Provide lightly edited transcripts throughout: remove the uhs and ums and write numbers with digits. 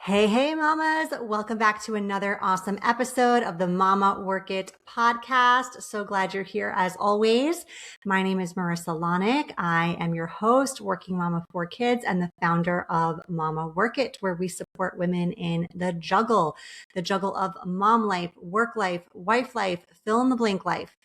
Hey, mamas. Welcome back to another awesome episode of the Mama Work It podcast. So glad you're here as always. My name is Marissa Lonick. I am your host, working mama of 4 kids and the founder of Mama Work It, where we support women in the juggle of mom life, work life, wife life, fill in the blank life.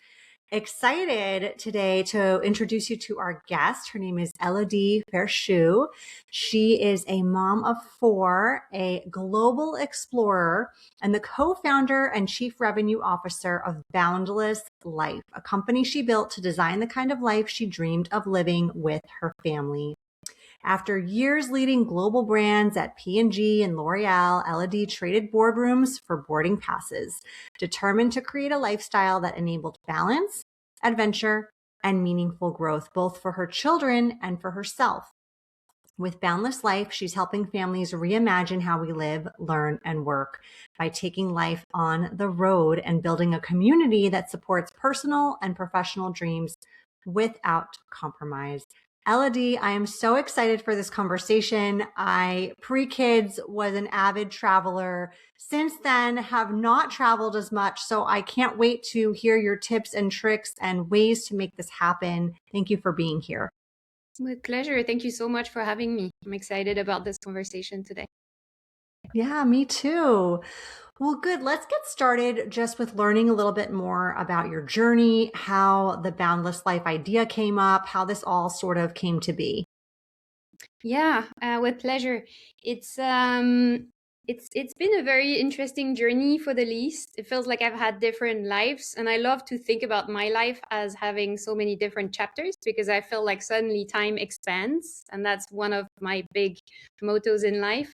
Excited today to introduce you to our guest. Her name is Elodie Ferchaud. She is a mom of 4, a global explorer, and the co-founder and chief revenue officer of Boundless Life, a company she built to design the kind of life she dreamed of living with her family. After years leading global brands at P&G and L'Oréal, Elodie traded boardrooms for boarding passes, determined to create a lifestyle that enabled balance, adventure, and meaningful growth, both for her children and for herself. With Boundless Life, she's helping families reimagine how we live, learn, and work by taking life on the road and building a community that supports personal and professional dreams without compromise. Elodie, I am so excited for this conversation. I, pre-kids, was an avid traveler. Since then, have not traveled as much. So I can't wait to hear your tips and tricks and ways to make this happen. Thank you for being here. With pleasure. Thank you so much for having me. I'm excited about this conversation today. Yeah, me too. Well, good. Let's get started just with learning a little bit more about your journey, how the Boundless Life idea came up, how this all sort of came to be. Yeah, with pleasure. It's been a very interesting journey for the least. It feels like I've had different lives, and I love to think about my life as having so many different chapters because I feel like suddenly time expands, and that's one of my big mottos in life.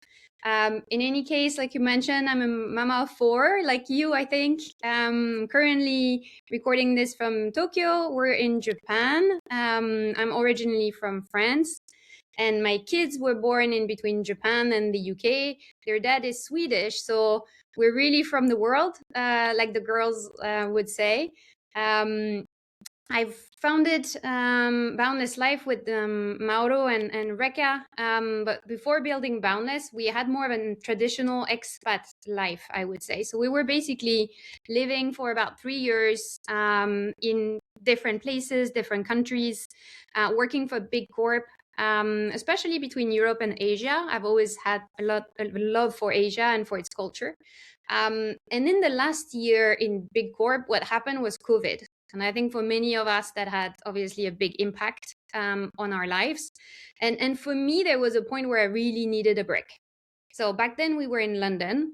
In any case, like you mentioned, I'm a mama of 4, like you, I think. Currently recording this from Tokyo. We're in Japan. I'm originally from France. And my kids were born in between Japan and the UK. Their dad is Swedish, so we're really from the world, like the girls would say. I've founded Boundless Life with Mauro and Rekka. But before building Boundless, we had more of a traditional expat life, I would say. So we were basically living for about 3 years in different places, different countries, working for big corp. Especially between Europe and Asia. I've always had a lot of love for Asia and for its culture. And in the last year in Big Corp, what happened was COVID. And I think for many of us, that had obviously a big impact on our lives. And for me, there was a point where I really needed a break. So back then we were in London,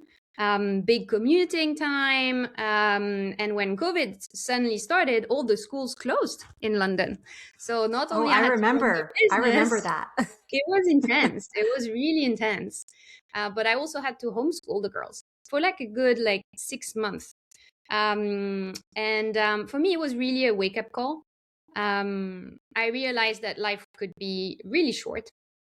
big commuting time. And when COVID suddenly started, all the schools closed in London. So not only I had remember. to run I the remember business, that. it was intense. It was really intense. But I also had to homeschool the girls for like a good 6 months. For me, it was really a wake-up call. I realized that life could be really short.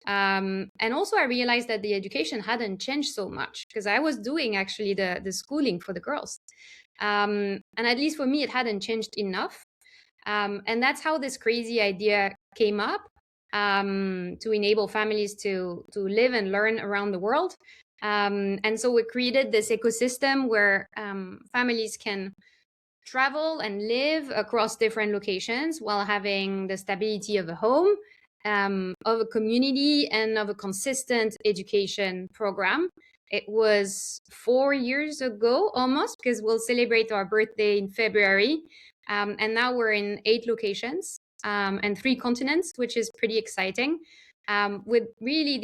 And also I realized that the education hadn't changed so much because I was doing actually the schooling for the girls. And at least for me, it hadn't changed enough. And that's how this crazy idea came up, to enable families to live and learn around the world. And so we created this ecosystem where families can travel and live across different locations while having the stability of a home, of a community, and of a consistent education program. It was 4 years ago almost, because we'll celebrate our birthday in February. And now we're in 8 locations and 3 continents, which is pretty exciting, with really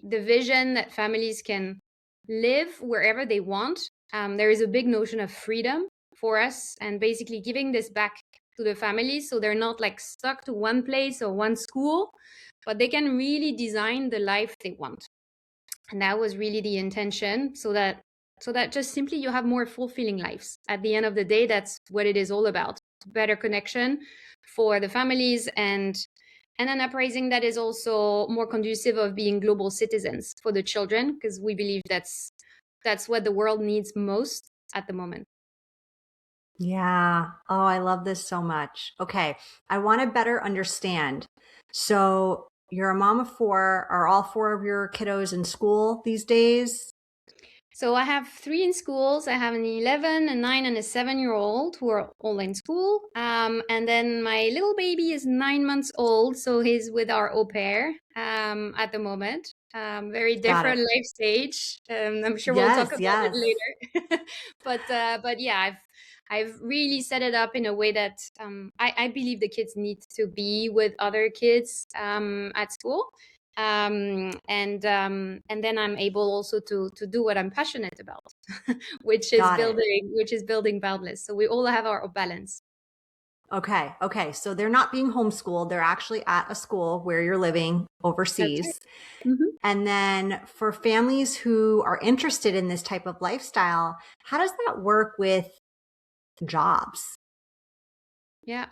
the vision that families can live wherever they want. There is a big notion of freedom for us, and basically giving this back to the families so they're not stuck to one place or one school, but they can really design the life they want. And that was really the intention, so that just simply you have more fulfilling lives. At the end of the day, that's what it is all about. Better connection for the families, and an uprising that is also more conducive of being global citizens for the children, because we believe that's what the world needs most at the moment. Yeah. Oh, I love this so much. Okay. I want to better understand. So you're a mom of 4. Are all 4 of your kiddos in school these days? So I have three in schools. I have an 11, a 9, and a 7-year-old who are all in school. And then my little baby is 9 months old, so he's with our au pair at the moment. Very Got different it. life stage. I'm sure we'll talk Yes, about it yes. later. But yeah, I've really set it up in a way that I believe the kids need to be with other kids at school, and then I'm able also to do what I'm passionate about, Got it. which is building Boundless. So we all have our balance. Okay. Okay. So they're not being homeschooled. They're actually at a school where you're living That's right. overseas. Mhm. And then for families who are interested in this type of lifestyle, how does that work with jobs? Yeah,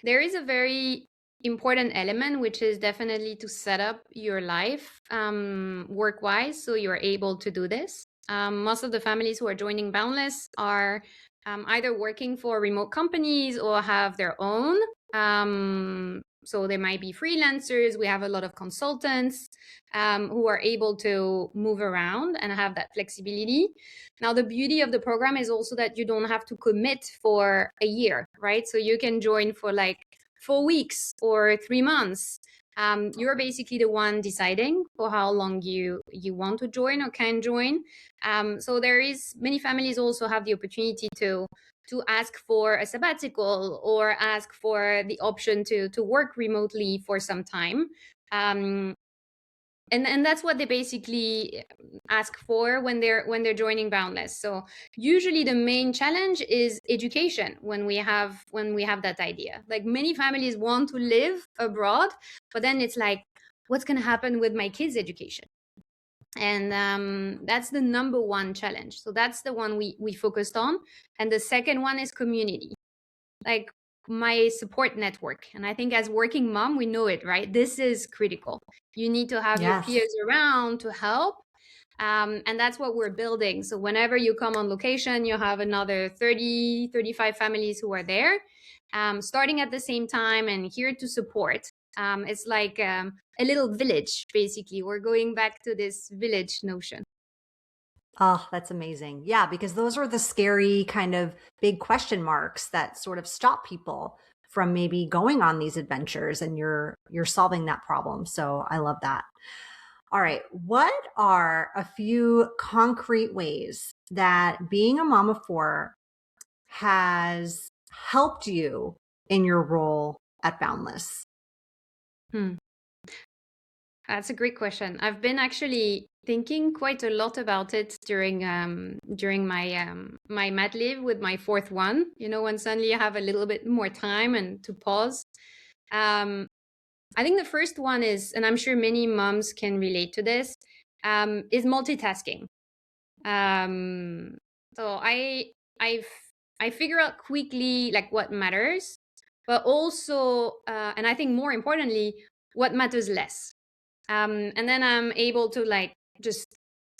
there is a very important element, which is definitely to set up your life work wise so you're able to do this. Most of the families who are joining Boundless are either working for remote companies or have their own. So they might be freelancers. We have a lot of consultants who are able to move around and have that flexibility. Now, the beauty of the program is also that you don't have to commit for a year, right? So you can join for like 4 weeks or 3 months. You're basically the one deciding for how long you want to join or can join. So there is many families also have the opportunity to ask for a sabbatical or ask for the option to work remotely for some time. Um, and that's what they basically ask for when they're joining Boundless. So usually the main challenge is education when we have that idea. Like many families want to live abroad, but then it's like, what's going to happen with my kids' education? And that's the number one challenge. So that's the one we focused on. And the second one is community, like my support network. And I think as working mom, we know it, right? This is critical. You need to have your Yes. peers around to help. And that's what we're building. So whenever you come on location, you have another 30, 35 families who are there, starting at the same time and here to support. It's like a little village, basically. We're going back to this village notion. Oh, that's amazing. Yeah, because those are the scary kind of big question marks that sort of stop people from maybe going on these adventures, and you're solving that problem. So I love that. All right, what are a few concrete ways that being a mom of four has helped you in your role at Boundless? Hmm. That's a great question. I've been actually thinking quite a lot about it during my mat leave with my fourth one. You know, when suddenly you have a little bit more time and to pause. Um, I think the first one is, and I'm sure many moms can relate to this, is multitasking. Um, so I I figure out quickly like what matters, but also, and I think more importantly, what matters less. And then I'm able to like just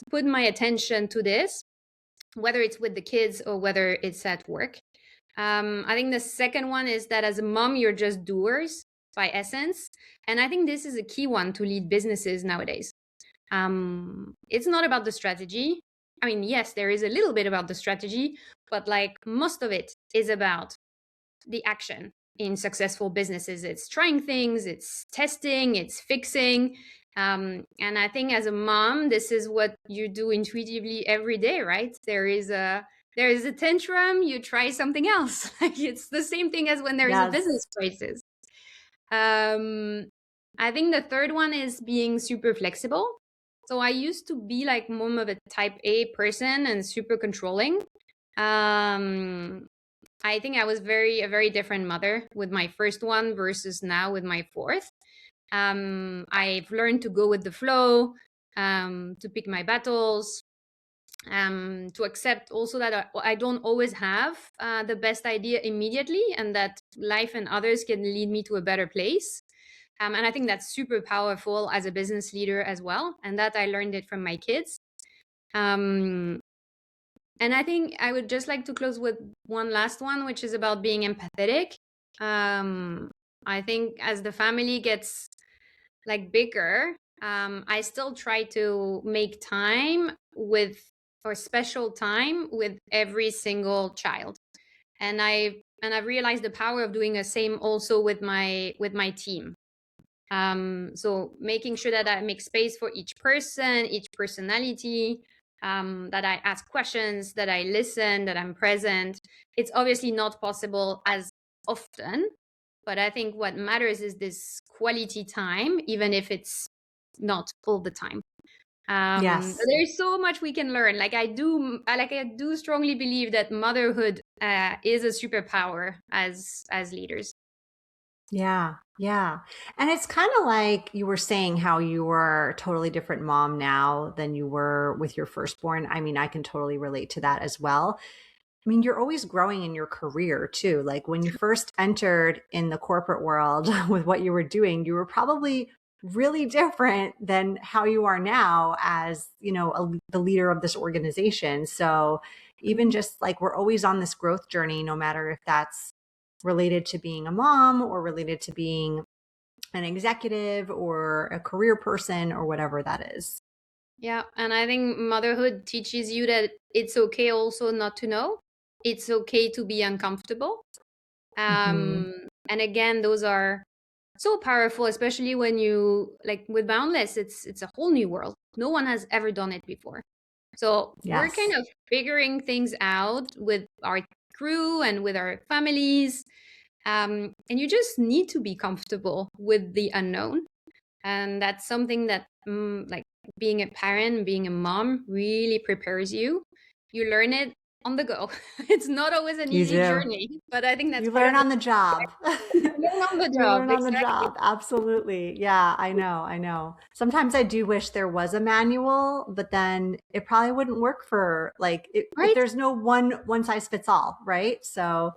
put my attention to this, whether it's with the kids or whether it's at work. I think the second one is that as a mom, you're just doers by essence. And I think this is a key one to lead businesses nowadays. It's not about the strategy. I mean, yes, there is a little bit about the strategy, but like most of it is about the action in successful businesses. It's trying things, it's testing, it's fixing. And I think as a mom, this is what you do intuitively every day, right? There is a tantrum, you try something else. Like it's the same thing as when there is a business Yes. crisis. Um, I think the third one is being super flexible. So I used to be like mom of a type A person and super controlling. Um, I think I was a very different mother with my first one versus now with my fourth. I've learned to go with the flow, to pick my battles, to accept also that I don't always have the best idea immediately, and that life and others can lead me to a better place. And I think that's super powerful as a business leader as well. And that I learned it from my kids. Um, and I think I would just like to close with one last one, which is about being empathetic. Um, I think as the family gets like bigger, I still try to make time with or special time with every single child. And I've realized the power of doing the same also with my team. So making sure that I make space for each person, each personality, that I ask questions, that I listen, that I'm present. It's obviously not possible as often, but I think what matters is this quality time, even if it's not all the time. Yes. There's so much we can learn. I do strongly believe that motherhood is a superpower as leaders. Yeah. Yeah. And it's kind of like you were saying how you were a totally different mom now than you were with your firstborn. I mean, I can totally relate to that as well. I mean, you're always growing in your career too. Like when you first entered in the corporate world with what you were doing, you were probably really different than how you are now as, the leader of this organization. So even just like we're always on this growth journey, no matter if that's related to being a mom or related to being an executive or a career person or whatever that is. Yeah, and I think motherhood teaches you that it's okay also not to know. It's okay to be uncomfortable. Hmm. And again, those are so powerful, especially when you like with Boundless, it's a whole new world. No one has ever done it before. So we're kind Yes. of figuring things out with our crew and with our families. And you just need to be comfortable with the unknown. And that's something that like being a parent, being a mom really prepares you. You learn it on the go. It's not always an You easy do. journey, but I think that's You part learn of the on the job. you learn on the You job. learn on the Exactly. job. Absolutely. Yeah, I know. I know. Sometimes I do wish there was a manual, but then it probably wouldn't work for Right? there's no one size fits all, right? So,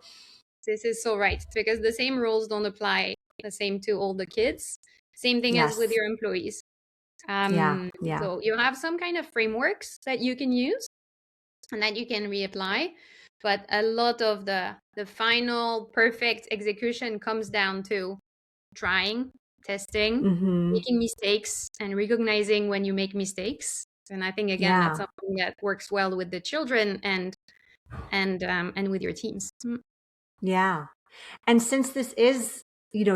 This is so right because the same rules don't apply the same to all the kids. Same thing as with yes. your employees. Yeah. Yeah. So you have some kind of frameworks that you can use and that you can reapply, but a lot of the final perfect execution comes down to trying, testing, Mhm. making mistakes, and recognizing when you make mistakes. And I think again that's Yeah. something that works well with the children and with your teams. Yeah. And since this is,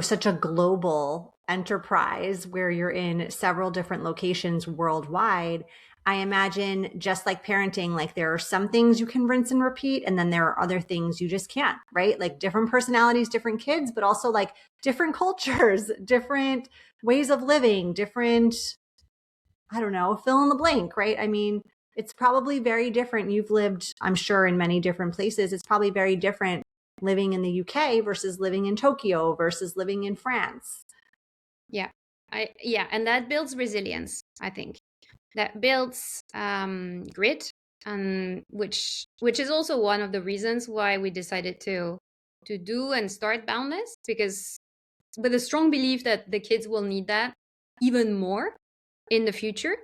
such a global enterprise where you're in several different locations worldwide, I imagine just like parenting, like there are some things you can rinse and repeat, and then there are other things you just can't, right? Like different personalities, different kids, but also like different cultures, different ways of living, different, I don't know, fill in the blank, right? I mean, it's probably very different. You've lived, I'm sure, in many different places. It's probably very different living in the UK versus living in Tokyo versus living in France. Yeah. And that builds resilience, I think. That builds grit, and which is also one of the reasons why we decided to do and start Boundless, because with a strong belief that the kids will need that even more in the future,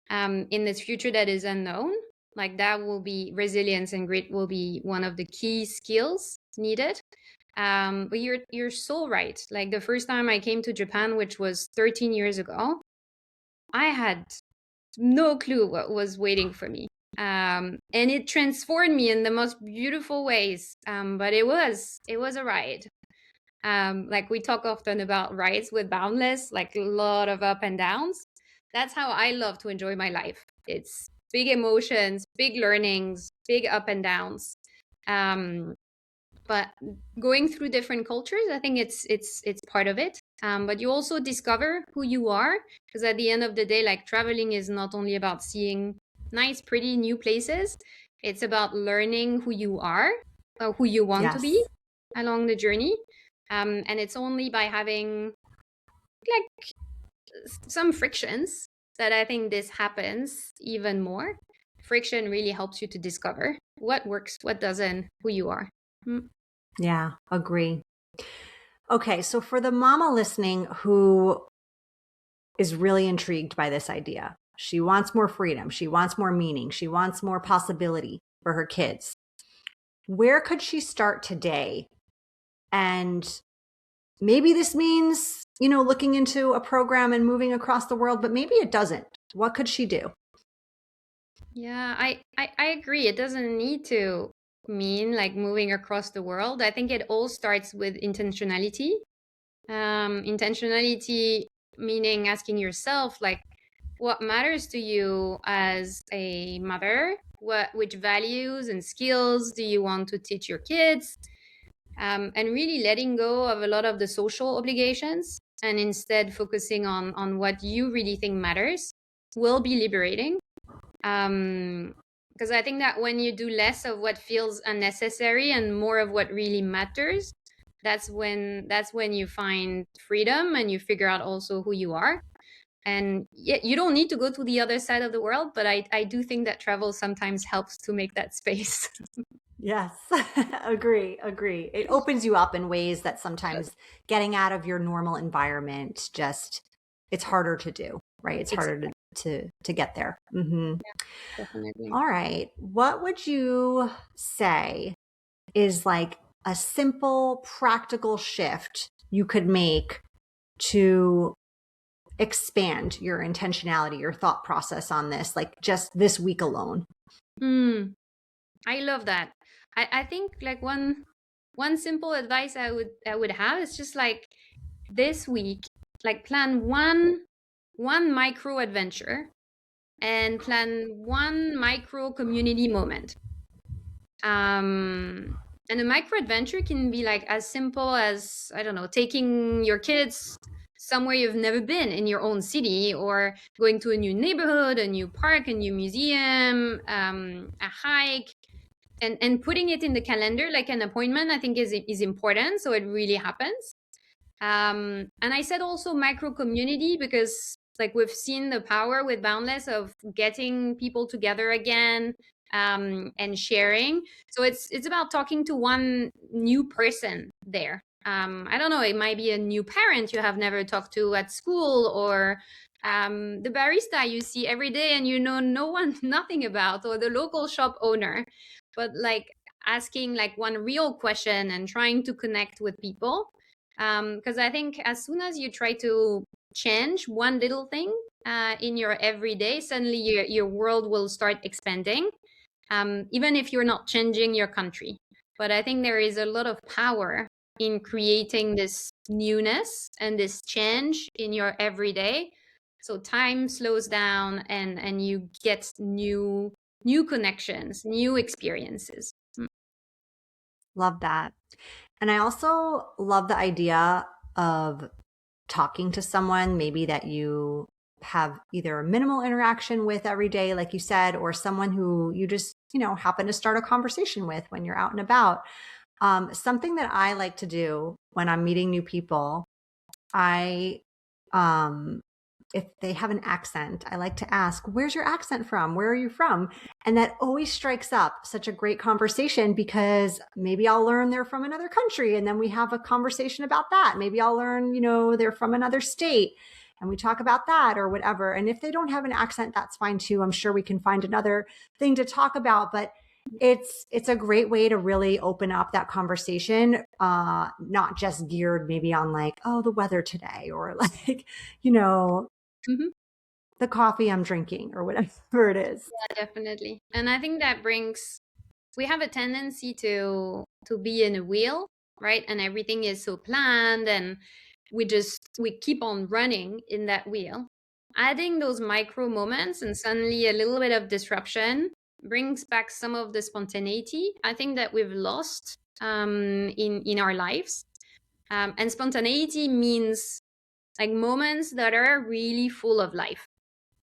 in this future that is unknown. Like that will be resilience and grit will be one of the key skills needed. But you're so right. Like the first time I came to Japan, which was 13 years ago, I had no clue what was waiting for me. And it transformed me in the most beautiful ways. But it was a ride. Like we talk often about rides with Boundless, like a lot of up and downs. That's how I love to enjoy my life. It's big emotions, big learnings, big up and downs. Um, but going through different cultures, I think it's part of it. But you also discover who you are, because at the end of the day, like traveling is not only about seeing nice pretty new places, it's about learning who you are, who you want to be Yes. along the journey. And it's only by having like some frictions that I think this happens even more. Friction really helps you to discover what works, what doesn't, who you are. Mm. Yeah. Agree. Okay. So for the mama listening who is really intrigued by this idea, she wants more freedom. She wants more meaning. She wants more possibility for her kids. Where could she start today? And maybe this means, looking into a program and moving across the world, but maybe it doesn't. What could she do? Yeah, I agree. It doesn't need to mean like moving across the world. I think it all starts with intentionality. Intentionality meaning asking yourself like what matters to you as a mother? Which values and skills do you want to teach your kids? And really letting go of a lot of the social obligations and instead focusing on what you really think matters will be liberating. Because I think that when you do less of what feels unnecessary and more of what really matters, that's when you find freedom and you figure out also who you are. And yeah, you don't need to go to the other side of the world, but I do think that travel sometimes helps to make that space. Yes, agree. It opens you up in ways that sometimes getting out of your normal environment just it's harder to do, right? It's harder Exactly. to get there. Hmm. Yeah, definitely. All right. What would you say is like a simple, practical shift you could make to expand your intentionality, your thought process on this, like just this week alone? Mm, I love that. I think like one simple advice I would have is just like this week, like plan one micro adventure and plan one micro community moment. Um, and a micro adventure can be like as simple as, I don't know, taking your kids somewhere you've never been in your own city, or going to a new neighborhood, a new park, a new museum, a hike, and putting it in the calendar like an appointment, I think is important. So it really happens. And I said also micro community because like we've seen the power with Boundless of getting people together again, and sharing. So it's about talking to one new person there. I don't know, it might be a new parent you have never talked to at school, or the barista you see every day and you know no one nothing about, or the local shop owner. But like asking like one real question and trying to connect with people, because I think as soon as you try to change one little thing in your everyday, suddenly your world will start expanding, even if you're not changing your country. But I think there is a lot of power in creating this newness and this change in your everyday. So time slows down, and you get new connections, new experiences. Love that. And I also love the idea of talking to someone maybe that you have either a minimal interaction with every day, like you said, or someone who you just, happen to start a conversation with when you're out and about. Something that I like to do when I'm meeting new people, I, um, if they have an accent, I like to ask, where's your accent from? Where are you from? And that always strikes up such a great conversation because maybe I'll learn they're from another country and then we have a conversation about that. Maybe I'll learn, they're from another state and we talk about that or whatever. And if they don't have an accent, that's fine too. I'm sure we can find another thing to talk about, but it's a great way to really open up that conversation, not just geared maybe on like, oh, the weather today or like, you know, Mm-hmm. the coffee I'm drinking or whatever it is. Yeah, definitely. And I think that brings we have a tendency to be in a wheel, right? And everything is so planned, and we keep on running in that wheel. Adding those micro moments and suddenly a little bit of disruption brings back some of the spontaneity I think that we've lost in our lives. And spontaneity means like moments that are really full of life.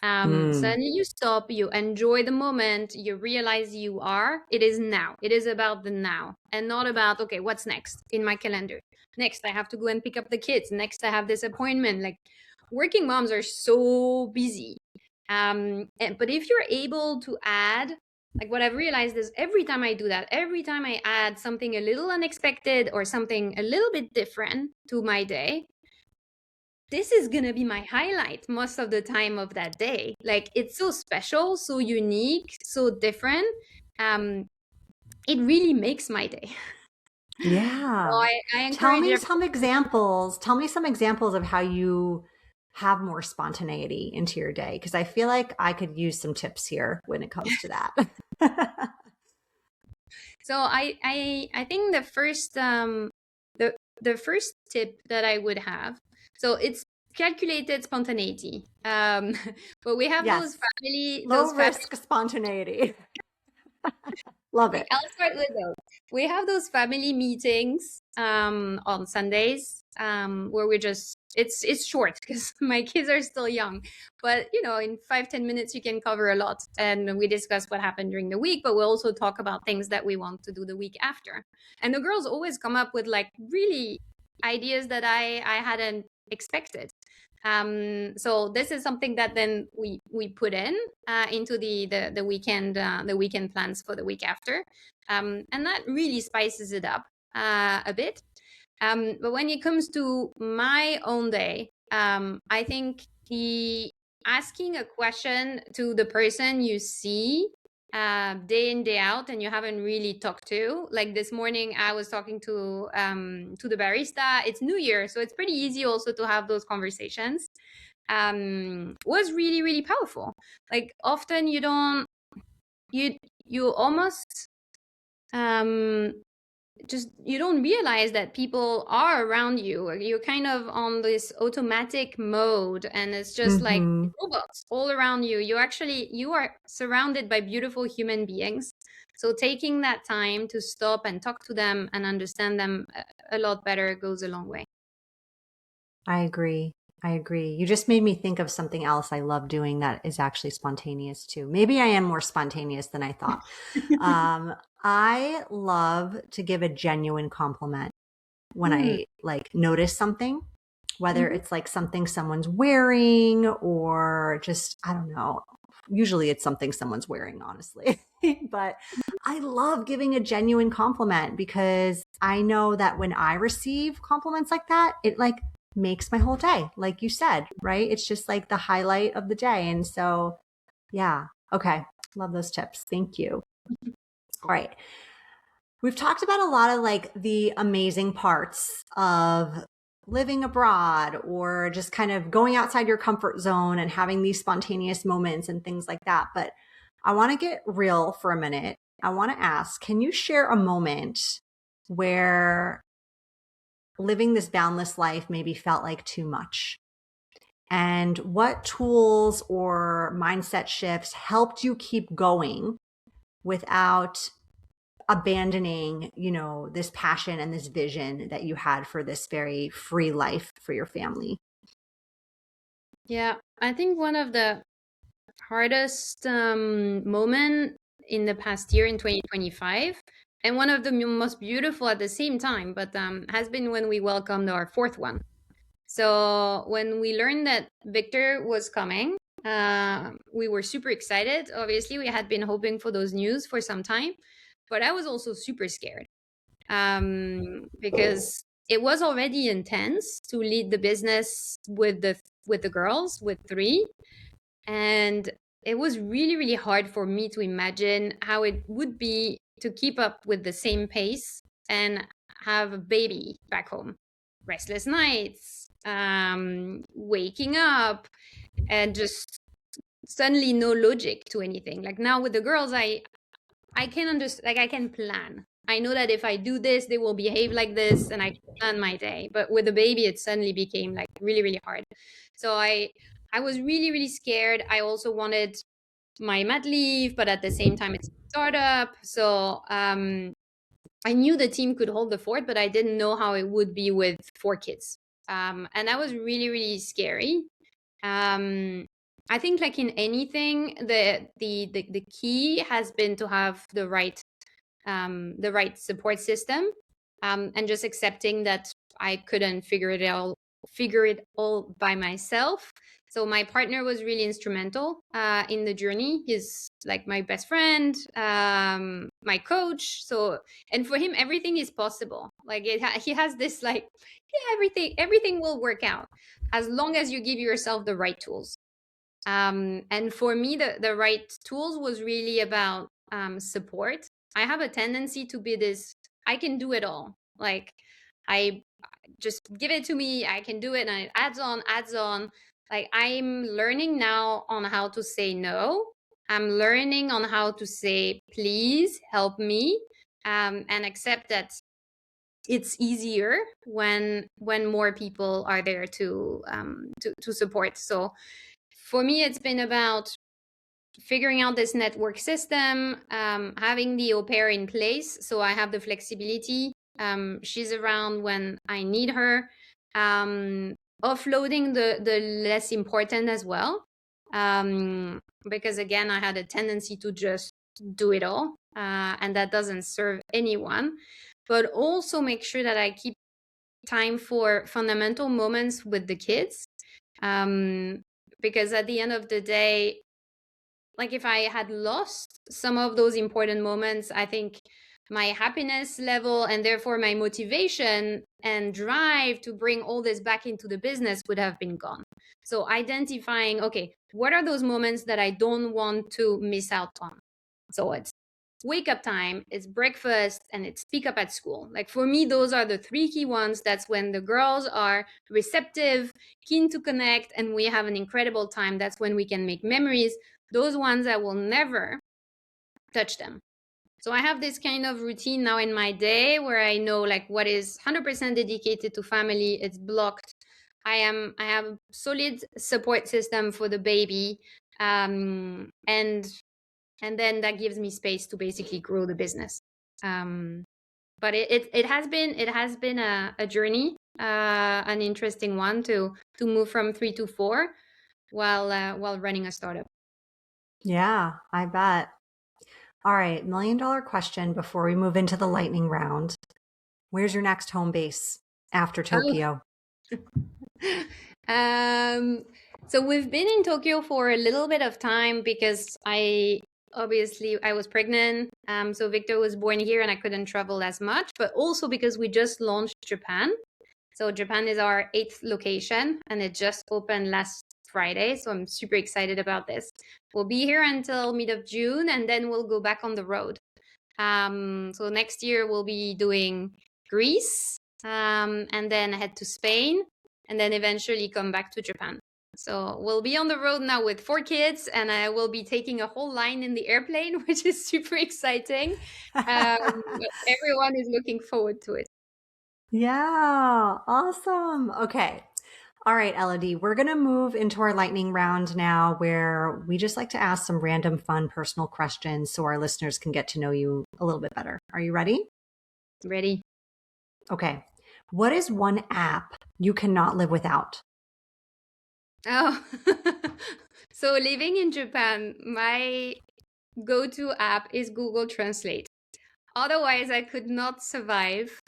Mm, Suddenly you stop, you enjoy the moment, you realize it is now. It is about the now and not about, okay, what's next in my calendar? Next, I have to go and pick up the kids. Next, I have this appointment. Like working moms are so busy. But if you're able to add, like what I've realized is every time I do that, every time I add something a little unexpected or something a little bit different to my day, this is gonna be my highlight most of the time of that day. Like it's so special, so unique, so different. Um, it really makes my day. So yeah. I encourage everyone. Tell me some examples of how you have more spontaneity into your day? Because I feel like I could use some tips here when it comes to that. So I think the first tip that I would have, so it's calculated spontaneity. But we have Yes. Low those family. risk spontaneity. Love it. I'll start with those. We have those family meetings on Sundays where we just it's short because my kids are still young, but in 5-10 minutes you can cover a lot, and we discuss what happened during the week, but we also talk about things that we want to do the week after. And the girls always come up with like really ideas that I hadn't expected. So this is something that then we put in into the weekend plans for the week after, and that really spices it up a bit. But when it comes to my own day, I think the asking a question to the person you see day in day out and you haven't really talked to, like this morning I was talking to the barista. It's New Year, so it's pretty easy also to have those conversations. Was really really powerful. Like often you almost just you don't realize that people are around you, or you're kind of on this automatic mode and it's just like Mm-hmm. robots all around you. You are surrounded by beautiful human beings, so taking that time to stop and talk to them and understand them a lot better goes a long way. I agree. I agree. You just made me think of something else I love doing that is actually spontaneous too. Maybe I am more spontaneous than I thought. I love to give a genuine compliment when Mm. I like notice something, whether Mhm. it's like something someone's wearing or just, I don't know. Usually it's something someone's wearing, honestly. But I love giving a genuine compliment because I know that when I receive compliments like that, it like makes my whole day. Like you said, right? It's just like the highlight of the day. And so, yeah. Okay. Love those tips. Thank you. All right. We've talked about a lot of like the amazing parts of living abroad or just kind of going outside your comfort zone and having these spontaneous moments and things like that. But I want to get real for a minute. I want to ask, can you share a moment where living this boundless life maybe felt like too much? And what tools or mindset shifts helped you keep going without abandoning, this passion and this vision that you had for this very free life for your family? Yeah, I think one of the hardest moment in the past year in 2025, and one of the most beautiful at the same time, but has been when we welcomed our fourth one. So when we learned that Victor was coming, we were super excited. Obviously, we had been hoping for those news for some time, but I was also super scared because it was already intense to lead the business with the girls, with three, and it was really really hard for me to imagine how it would be to keep up with the same pace and have a baby back home. Restless nights, waking up, and just suddenly no logic to anything. Like now with the girls, I can understand, like I can plan. I know that if I do this, they will behave like this, and I can plan my day. But with the baby, it suddenly became like really, really hard. So I was really, really scared. I also wanted my mat leave, but at the same time, it's a startup. So I knew the team could hold the fort, but I didn't know how it would be with four kids. And that was really, really scary. Um, I think, like in anything, the key has been to have the right support system, and just accepting that I couldn't figure it all by myself. So my partner was really instrumental in the journey. He's like my best friend, my coach. So, and for him, everything is possible. Like he has this like, yeah, everything will work out as long as you give yourself the right tools. And for me, the right tools was really about support. I have a tendency to be this, I can do it all. Like I just give it to me, I can do it, and it adds on, adds on. Like I'm learning now on how to say no. I'm learning on how to say, please help me, and accept that it's easier when more people are there to support. So for me, it's been about figuring out this network system, having the au pair in place so I have the flexibility. She's around when I need her. Offloading the less important as well, because again, I had a tendency to just do it all, and that doesn't serve anyone. But also make sure that I keep time for fundamental moments with the kids, because at the end of the day, like if I had lost some of those important moments, I think my happiness level and therefore my motivation and drive to bring all this back into the business would have been gone. So identifying, okay, what are those moments that I don't want to miss out on? So it's wake up time, it's breakfast, and it's pick up at school. Like for me, those are the three key ones. That's when the girls are receptive, keen to connect, and we have an incredible time. That's when we can make memories. Those ones I will never touch them. So I have this kind of routine now in my day where I know like what is 100% dedicated to family. It's blocked. I have a solid support system for the baby, and then that gives me space to basically grow the business. But it has been a journey, an interesting one to move from 3 to 4 while running a startup. Yeah, I bet. All right, $1 million question before we move into the lightning round. Where's your next home base after Tokyo? So we've been in Tokyo for a little bit of time because I was pregnant. So Victor was born here and I couldn't travel as much, but also because we just launched Japan. So Japan is our 8th location and it just opened last Friday. So I'm super excited about this. We'll be here until mid of June and then we'll go back on the road. So next year we'll be doing Greece, and then head to Spain, and then eventually come back to Japan. So we'll be on the road now with 4 kids, and I will be taking a whole line in the airplane, which is super exciting. But everyone is looking forward to it. Yeah, awesome. Okay. All right, Elodie, we're going to move into our lightning round now where we just like to ask some random, fun, personal questions so our listeners can get to know you a little bit better. Are you ready? Ready? Okay. What is one app you cannot live without? Oh, so living in Japan, my go-to app is Google Translate. Otherwise, I could not survive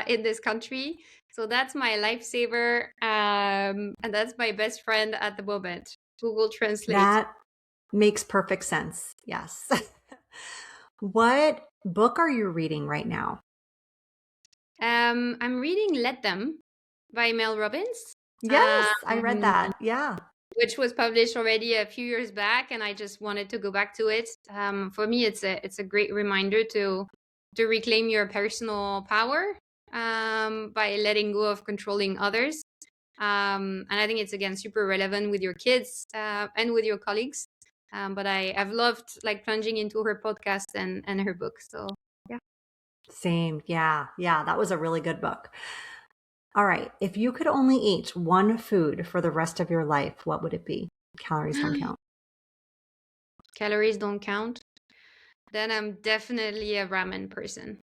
in this country. So that's my lifesaver, and that's my best friend at the moment. Google Translate. That makes perfect sense. Yes. What book are you reading right now? I'm reading Let Them by Mel Robbins. Yes, I read that. Yeah. Which was published already a few years back, and I just wanted to go back to it. For me, it's a great reminder to reclaim your personal power, by letting go of controlling others. And I think it's again super relevant with your kids, and with your colleagues. But I've loved like plunging into her podcast and her book. So yeah. Same. Yeah. Yeah. That was a really good book. All right. If you could only eat one food for the rest of your life, what would it be? Calories don't count. Calories don't count. Then I'm definitely a ramen person.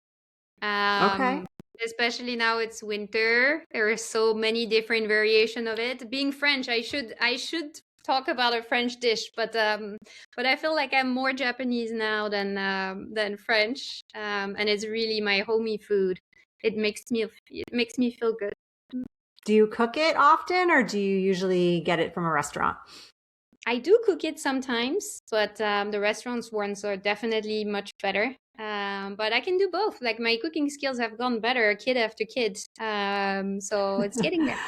Okay. Especially now it's winter. There are so many different variation of it. Being French, I should talk about a French dish, but I feel like I'm more Japanese now than French. And it's really my homey food. It makes me feel good. Do you cook it often or do you usually get it from a restaurant? I do cook it sometimes, but the restaurants ones are definitely much better. But I can do both. Like my cooking skills have gone better kid after kid. So it's getting there.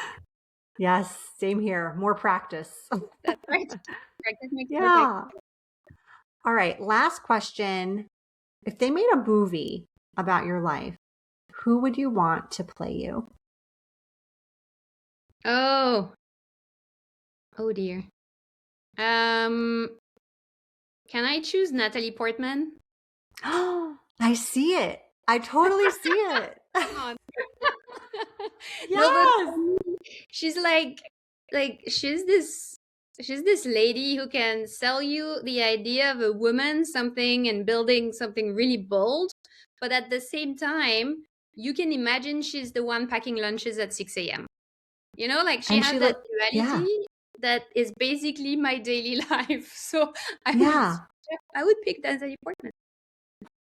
Yes, same here. More practice. That's right. Practice makes perfect. Yeah. All right. Last question. If they made a movie about your life, who would you want to play you? Oh, Oh dear. Can I choose Natalie Portman? Oh, I see it. I totally see it. Come on. No, but Yes. for me, she's like she's this lady who can sell you the idea of a woman something and building something really bold, but at the same time, you can imagine she's the one packing lunches at 6 a.m. You know, like she And has she that look, duality yeah, that is basically my daily life. So I would yeah, I would pick Natalie Portman.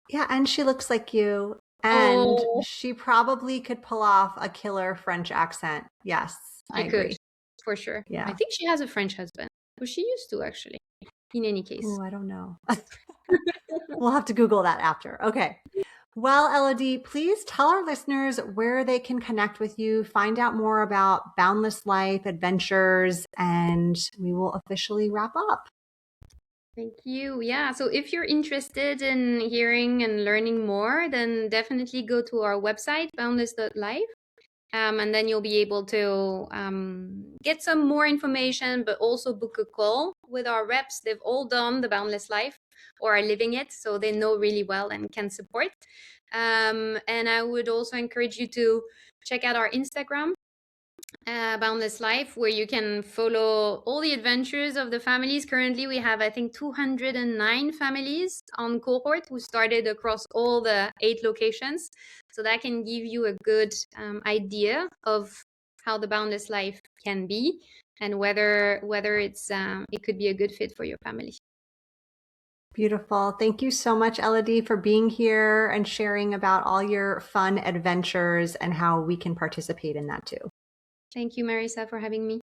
yeah. And she looks like you. And Oh, she probably could pull off a killer French accent. Yes, I she could, agree. for sure. I Yeah. think she has a French husband. Well, she used to actually, in any case. Oh, I don't know. We'll have to Google that after. Okay. Well, Elodie, please tell our listeners where they can connect with you, find out more about Boundless Life adventures, and we will officially wrap up. Thank you. Yeah. So if you're interested in hearing and learning more, then definitely go to our website, boundless.life. And then you'll be able to get some more information, but also book a call with our reps. They've all done the Boundless Life or are living it, so they know really well and can support. And I would also encourage you to check out our Instagram, Boundless Life, where you can follow all the adventures of the families. Currently, we have, I think, 209 families on cohort who started across all the 8 locations. So that can give you a good idea of how the Boundless Life can be and whether it's it could be a good fit for your family. Beautiful. Thank you so much, Elodie, for being here and sharing about all your fun adventures and how we can participate in that too. Thank you, Marisa, for having me.